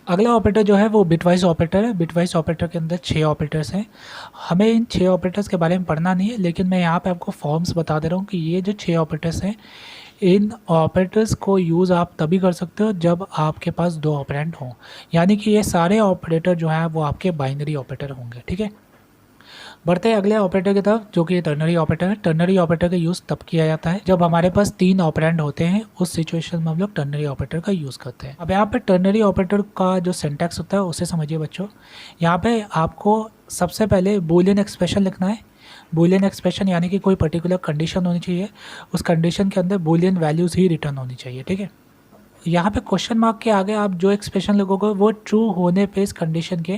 अगला ऑपरेटर जो है वो बिटवाइज़ ऑपरेटर है। बिटवाइज़ ऑपरेटर के अंदर 6 ऑपरेटर्स हैं। हमें इन 6 ऑपरेटर्स के बारे में पढ़ना नहीं है, लेकिन मैं यहाँ पे आपको फॉर्म्स बता दे रहा हूँ कि ये जो 6 ऑपरेटर्स हैं, इन ऑपरेटर्स को यूज़ आप तभी कर सकते हो जब आपके पास 2 ऑपरेंड हों। यानी कि ये सारे ऑपरेटर जो हैं वो आपके बाइनरी ऑपरेटर होंगे, ठीक है। बढ़ते हैं अगले ऑपरेटर की तरफ, जो कि टर्नरी ऑपरेटर है। टर्नरी ऑपरेटर का यूज़ तब किया जाता है जब हमारे पास 3 ऑपरेंड होते हैं। उस सिचुएशन में हम लोग टर्नरी ऑपरेटर का यूज़ करते हैं। अब यहाँ पे टर्नरी ऑपरेटर का जो सिंटैक्स होता है उसे समझिए बच्चों। यहाँ पे आपको सबसे पहले बूलियन एक्सप्रेशन लिखना है। बूलियन एक्सप्रेशन यानी कि कोई पर्टिकुलर कंडीशन होनी चाहिए, उस कंडीशन के अंदर बूलियन वैल्यूज़ ही रिटर्न होनी चाहिए, ठीक है। यहाँ पे क्वेश्चन मार्क के आगे आप जो एक्सप्रेशन लिखोगे वो ट्रू होने पे इस कंडीशन के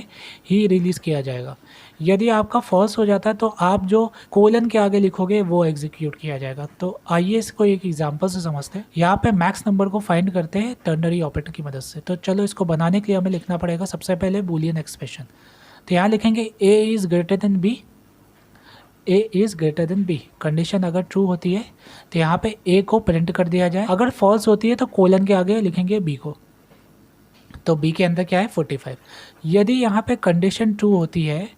ही रिलीज़ किया जाएगा। यदि आपका फॉल्स हो जाता है तो आप जो कोलन के आगे लिखोगे वो एग्जीक्यूट किया जाएगा। तो आइए इसको एक एग्जांपल से समझते हैं। यहाँ पे मैक्स नंबर को फाइंड करते हैं टर्नरी ऑपरेटर की मदद से। तो चलो इसको बनाने के लिए हमें लिखना पड़ेगा सबसे पहले बूलियन एक्सप्रेशन। तो यहाँ लिखेंगे A is greater than B. A is greater than B. Condition अगर ट्रू होती है तो यहाँ पे ए को प्रिंट कर दिया जाए। अगर फॉल्स होती है तो कोलन के आगे लिखेंगे बी को। तो बी के अंदर क्या है 45। यदि यहाँ पे कंडीशन ट्रू होती है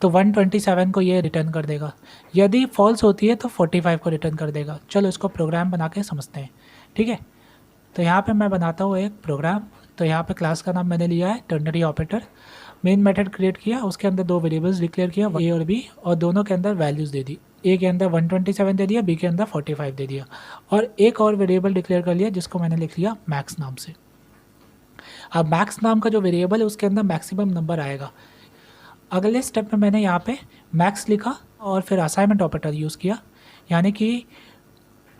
तो 127 को ये रिटर्न कर देगा। यदि फॉल्स होती है तो 45 को रिटर्न कर देगा। चलो इसको प्रोग्राम बना के समझते हैं, ठीक है। तो यहाँ पे मैं बनाता हूँ एक प्रोग्राम। तो यहाँ पे क्लास का नाम मैंने लिया है ternary operator. Main method create किया, उसके अंदर 2 वेरिएबल्स डिक्लेयर किया, ए और बी, और दोनों के अंदर वैल्यूज़ दे दी। ए के अंदर 127 दे दिया, बी के अंदर 45 दे दिया, और एक और वेरिएबल डिक्लेयर कर लिया जिसको मैंने लिख लिया मैक्स नाम से। अब मैक्स नाम का जो वेरिएबल है उसके अंदर मैक्सिमम नंबर आएगा। अगले स्टेप में मैंने यहाँ पे मैक्स लिखा और फिर असाइनमेंट ऑपरेटर यूज़ किया, यानी कि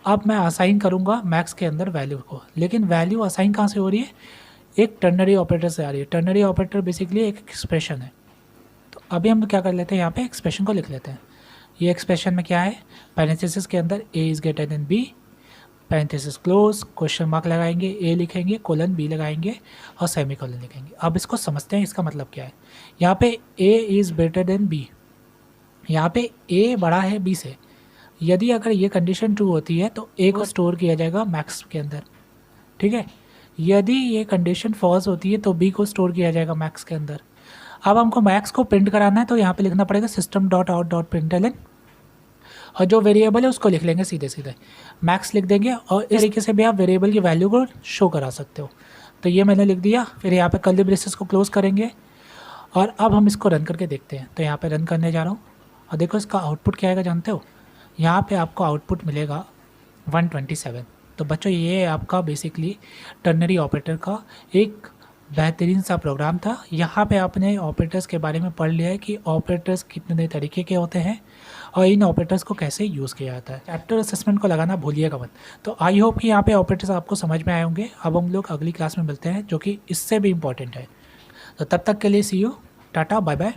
अब मैं असाइन करूँगा मैक्स के अंदर वैल्यू को। लेकिन वैल्यू असाइन कहाँ से हो रही है? एक टर्नरी ऑपरेटर से आ रही है। टर्नरी ऑपरेटर बेसिकली एक एक्सप्रेशन है। तो अभी हम क्या कर लेते हैं, यहाँ पे एक्सप्रेशन को लिख लेते हैं। ये एक्सप्रेशन में क्या है, पैरेंथेसिस के अंदर A is greater than B, parenthesis close, question mark लगाएंगे, ए लिखेंगे, कोलन बी लगाएंगे और सेमी कोलन लिखेंगे। अब इसको समझते हैं, इसका मतलब क्या है। यहाँ पे A is greater than B, यहाँ पे ए बड़ा है बी से। यदि अगर ये कंडीशन ट्रू होती है तो ए को स्टोर किया जाएगा मैक्स के अंदर, ठीक है। यदि ये कंडीशन फॉल्स होती है तो बी को स्टोर किया जाएगा मैक्स के अंदर। अब हमको मैक्स को प्रिंट कराना है तो यहाँ पे लिखना पड़ेगा system dot out dot println, और जो वेरिएबल है उसको लिख लेंगे सीधे सीधे, मैक्स लिख देंगे, और इस तरीके से भी आप वेरिएबल की वैल्यू को शो करा सकते हो। तो ये मैंने लिख दिया। फिर यहाँ पे कर्ली ब्रेसेस को क्लोज करेंगे और अब हम इसको रन करके देखते हैं। तो यहाँ पे रन करने जा रहा हूँ और देखो इसका आउटपुट क्या आएगा जानते हो। यहाँ पे आपको आउटपुट मिलेगा 127। तो बच्चों ये आपका बेसिकली टर्नरी ऑपरेटर का एक बेहतरीन सा प्रोग्राम था। यहाँ पे आपने ऑपरेटर्स के बारे में पढ़ लिया है कि ऑपरेटर्स कितने तरीके के होते हैं और इन ऑपरेटर्स को कैसे यूज़ किया जाता है। चैप्टर असेसमेंट को लगाना भूलिएगा मत। तो आई होप कि यहाँ पे ऑपरेटर्स आपको समझ में आए होंगे। अब हम लोग अगली क्लास में मिलते हैं जो कि इससे भी इम्पॉर्टेंट है। तो तब तक के लिए सी यू, टाटा, बाय बाय।